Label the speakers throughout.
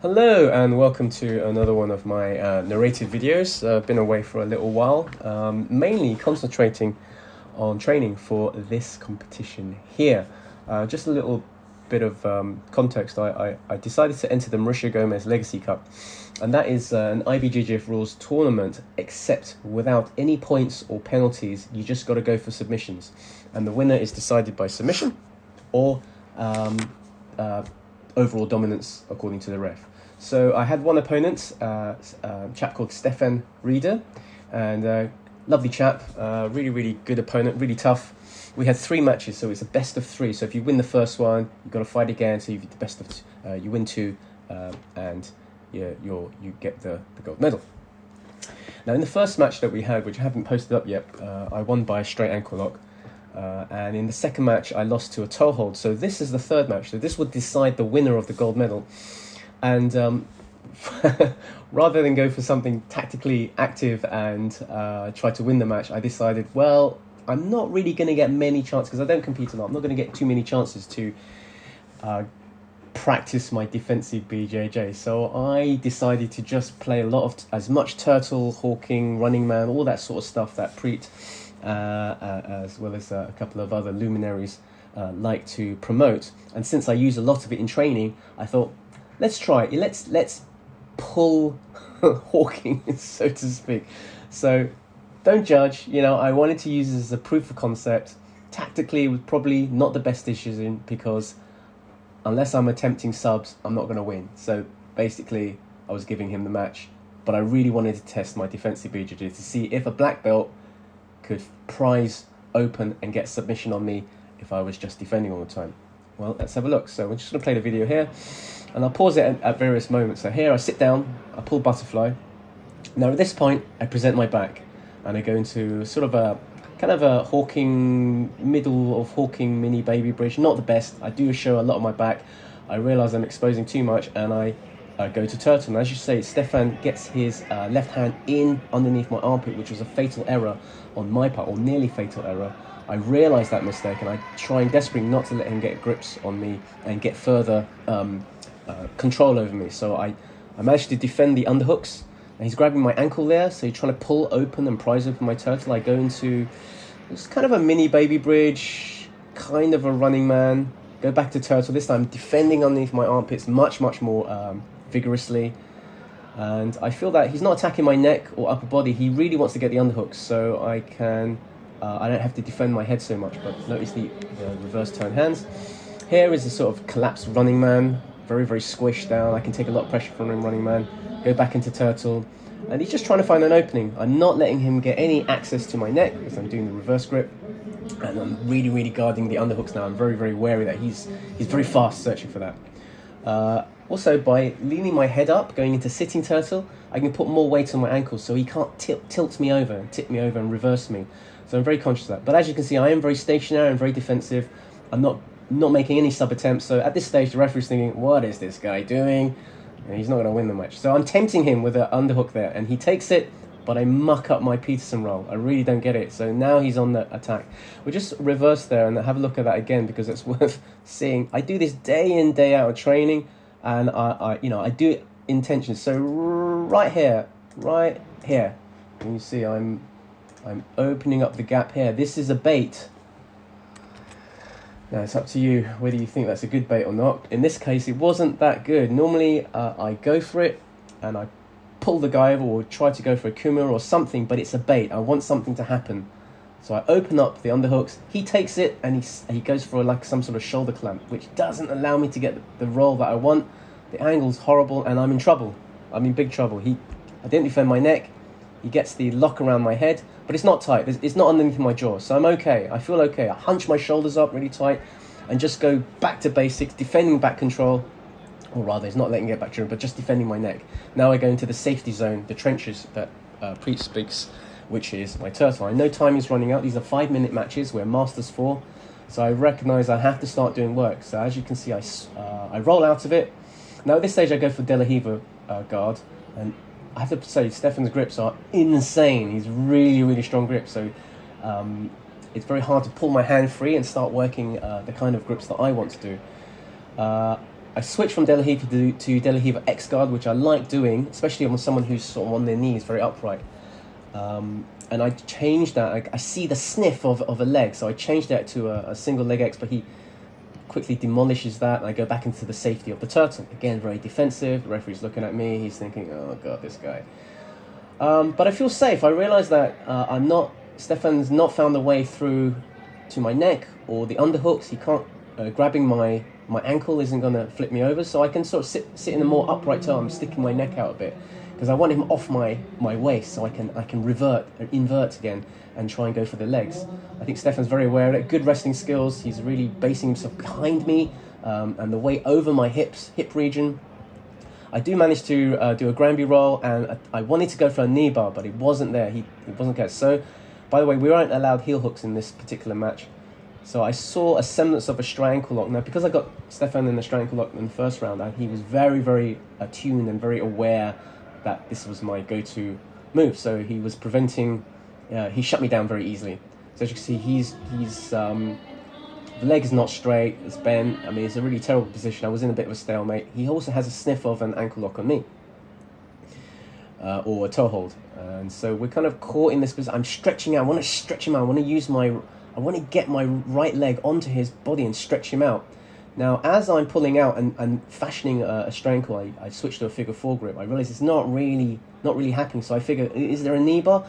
Speaker 1: Hello and welcome to another one of my narrated videos. I've been away for a little while, mainly concentrating on training for this competition here. Just a little bit of context, I decided to enter the Mauricio Gomes Legacy Cup, and that is an IBJJF rules tournament, except without any points or penalties. You just got to go for submissions, and the winner is decided by submission or overall dominance according to the ref. So I had one opponent, a chap called Stef Reader, and lovely chap, really good opponent, really tough. We had 3 matches, so it's a best of 3. So if you win the first one, you've got to fight again. So you've the best of you win 2, and you get the gold medal. Now in the first match that we had, which I haven't posted up yet, I won by a straight ankle lock. And in the second match, I lost to a toe hold. So this is the third match. So this would decide the winner of the gold medal. And rather than go for something tactically active and try to win the match, I decided, well, I'm not really going to get many chances because I don't compete a lot. I'm not going to get too many chances to practice my defensive BJJ. So I decided to just play as much turtle, hawking, running man, all that sort of stuff that Preet, as well as a couple of other luminaries like to promote. And since I use a lot of it in training, I thought, let's try it. Let's pull hawking, so to speak. So don't judge. I wanted to use this as a proof of concept. Tactically, it was probably not the best decision because unless I'm attempting subs, I'm not going to win. So basically, I was giving him the match, but I really wanted to test my defensive BJJ to see if a black belt could prize open and get submission on me if I was just defending all the time. Well, let's have a look. So we're just going to play the video here, and I'll pause it at various moments. So here I sit down, I pull butterfly. Now at this point, I present my back, and I go into sort of a kind of a hawking, middle of hawking mini baby bridge. Not the best. I do show a lot of my back. I realise I'm exposing too much, and I go to turtle. And as you say, Stefan gets his left hand in underneath my armpit, which was a fatal error on my part, or nearly fatal error. I realise that mistake, and I try desperately not to let him get grips on me and get further control over me. So I managed to defend the underhooks, and he's grabbing my ankle there, so he's trying to pull open and prise open my turtle. I go into it's kind of a mini baby bridge, kind of a running man, go back to turtle. This time defending underneath my armpits much more vigorously, and I feel that he's not attacking my neck or upper body. He really wants to get the underhooks, so I don't have to defend my head so much. But notice the reverse turn hands. Here is a sort of collapsed running man, very squished down. I can take a lot of pressure from him, running man. Go back into turtle, and he's just trying to find an opening. I'm not letting him get any access to my neck because I'm doing the reverse grip, and I'm really guarding the underhooks now. I'm very wary that he's very fast searching for that. Also, by leaning my head up, going into sitting turtle, I can put more weight on my ankles so he can't tilt me over, tip me over and reverse me. So I'm very conscious of that. But as you can see, I am very stationary and very defensive. I'm not making any sub attempts. So at this stage, the referee's thinking, what is this guy doing? And he's not going to win the match. So I'm tempting him with an underhook there, and he takes it, but I muck up my Peterson roll. I really don't get it. So now he's on the attack. We'll just reverse there and have a look at that again because it's worth seeing. I do this day in, day out of training, and I do it intentionally. So right here, and you see I'm opening up the gap here. This is a bait. Now it's up to you whether you think that's a good bait or not. In this case, it wasn't that good. Normally, I go for it and I pull the guy over or try to go for a kumar or something, but it's a bait. I want something to happen. So I open up the underhooks. He takes it and he goes for like some sort of shoulder clamp, which doesn't allow me to get the roll that I want. The angle's horrible and I'm in trouble. I'm in big trouble. I didn't defend my neck. He gets the lock around my head, but it's not tight. It's not underneath my jaw, so I'm okay. I feel okay. I hunch my shoulders up really tight and just go back to basics, defending back control, or rather, it's not letting me get back to him, but just defending my neck. Now I go into the safety zone, the trenches that Preet speaks, which is my turtle. I know time is running out. These are 5-minute matches. We're Masters 4, so I recognise I have to start doing work. So as you can see, I roll out of it. Now at this stage, I go for De La Riva guard, and I have to say, Stefan's grips are insane. He's really strong grips. So it's very hard to pull my hand free and start working the kind of grips that I want to do. I switched from De La Riva to De La Riva X guard, which I like doing, especially on someone who's sort of on their knees, very upright. And I changed that. I see the sniff of a leg, so I changed that to a single leg X, but he quickly demolishes that, and I go back into the safety of the turtle. Again, very defensive. The referee's looking at me. He's thinking, oh, God, this guy. But I feel safe. I realise that Stefan's not found the way through to my neck or the underhooks. He can't, grabbing my ankle isn't going to flip me over, so I can sort of sit in a more upright toe. I'm sticking my neck out a bit because I want him off my waist so I can invert again and try and go for the legs. I think Stefan's very aware of it. Good wrestling skills. He's really basing himself behind me and the weight over my hip region. I do manage to do a Granby roll, and I wanted to go for a knee bar, but it wasn't there. He wasn't there. So, by the way, we weren't allowed heel hooks in this particular match. So I saw a semblance of a straight ankle lock. Now, because I got Stefan in the straight ankle lock in the first round, he was very, very attuned and very aware that this was my go-to move. So he was preventing. He shut me down very easily. So as you can see, the leg is not straight, it's bent. I mean, it's a really terrible position. I was in a bit of a stalemate. He also has a sniff of an ankle lock on me, or a toe hold. And so we're kind of caught in this position. I'm stretching out. I want to stretch him out. I want to get my right leg onto his body and stretch him out. Now, as I'm pulling out and fashioning a straight ankle, I switch to a figure 4 grip. I realize it's not really happening. So I figure, is there a knee bar?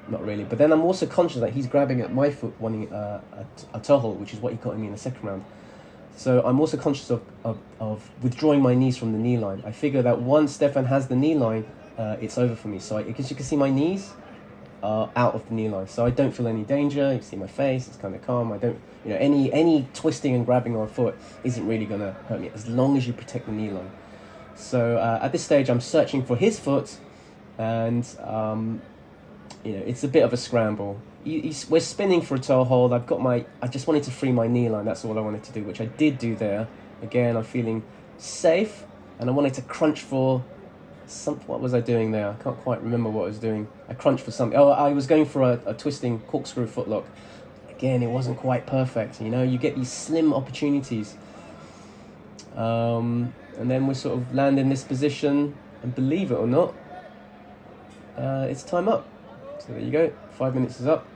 Speaker 1: Not really, but then I'm also conscious that he's grabbing at my foot, wanting a toe hold, which is what he got me in the second round. So I'm also conscious of withdrawing my knees from the knee line. I figure that once Stefan has the knee line, it's over for me. So because you can see my knees are out of the knee line, so I don't feel any danger. You see my face; it's kind of calm. I don't, any twisting and grabbing on a foot isn't really gonna hurt me as long as you protect the knee line. So at this stage, I'm searching for his foot, and it's a bit of a scramble. We're spinning for a toe hold. I just wanted to free my knee line. That's all I wanted to do, which I did do there. Again, I'm feeling safe, and I wanted to crunch for something. What was I doing there? I can't quite remember what I was doing. I crunched for something. Oh, I was going for a twisting corkscrew footlock. Again, it wasn't quite perfect. You get these slim opportunities. And then we sort of land in this position, and believe it or not, it's time up. So there you go, 5 minutes is up.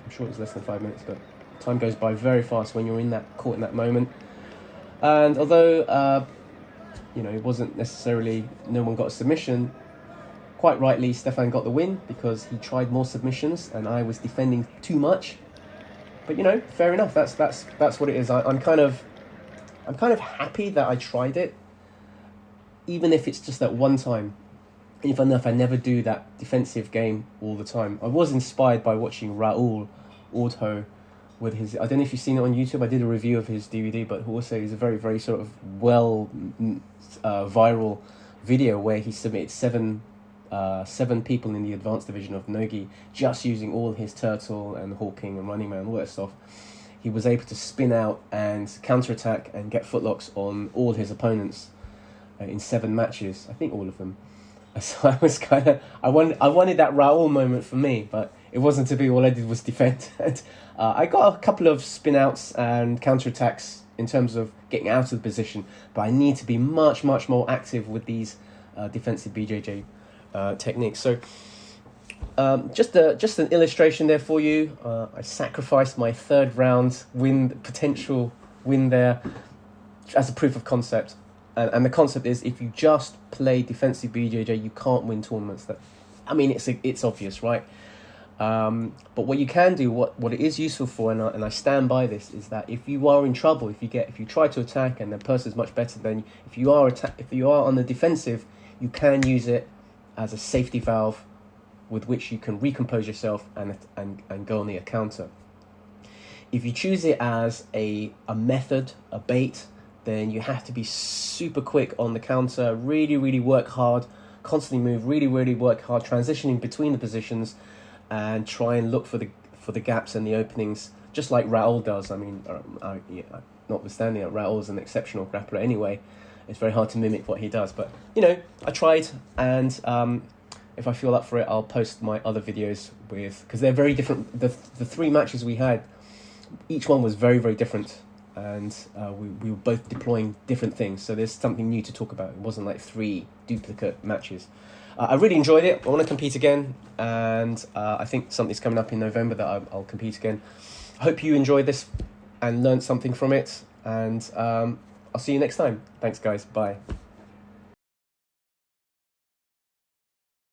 Speaker 1: I'm sure it was less than 5 minutes, but time goes by very fast when you're caught in that moment. And although, it wasn't necessarily, no one got a submission, quite rightly, Stefan got the win because he tried more submissions and I was defending too much. But fair enough. That's what it is. I'm kind of happy that I tried it, even if it's just that one time. Even if I never do that defensive game all the time. I was inspired by watching Raul Auto with his, I don't know if you've seen it on YouTube. I did a review of his DVD, but also is a very, very sort of viral video where he submitted seven people in the advanced division of Nogi, just using all his turtle and hawking and running man, all that stuff. He was able to spin out and counterattack and get footlocks on all his opponents in 7 matches. I think all of them. So I was I wanted that Raul moment for me, but it wasn't to be. All I did was defend. I got a couple of spin outs and counterattacks in terms of getting out of the position, but I need to be much, much more active with these defensive BJJ techniques. So just an illustration there for you. I sacrificed my 3rd round potential win there as a proof of concept. And the concept is, if you just play defensive BJJ, you can't win tournaments. It's obvious, right? But what you can do, what it is useful for, and I stand by this, is that if you are in trouble, if you try to attack and the person's much better than you, if you are on the defensive, you can use it as a safety valve with which you can recompose yourself and go on the counter. If you choose it as a method, a bait, then you have to be super quick on the counter, really, really work hard, constantly move, really, really work hard, transitioning between the positions, and try and look for the gaps and the openings, just like Raul does. Notwithstanding that Raul is an exceptional grappler anyway, it's very hard to mimic what he does. But, I tried, and if I feel up for it, I'll post my other videos because they're very different. The 3 matches we had, each one was very, very different. and we were both deploying different things. So there's something new to talk about. It wasn't like 3 duplicate matches. I really enjoyed it. I want to compete again, and I think something's coming up in November that I'll compete again. I hope you enjoyed this and learned something from it, and I'll see you next time. Thanks, guys. Bye.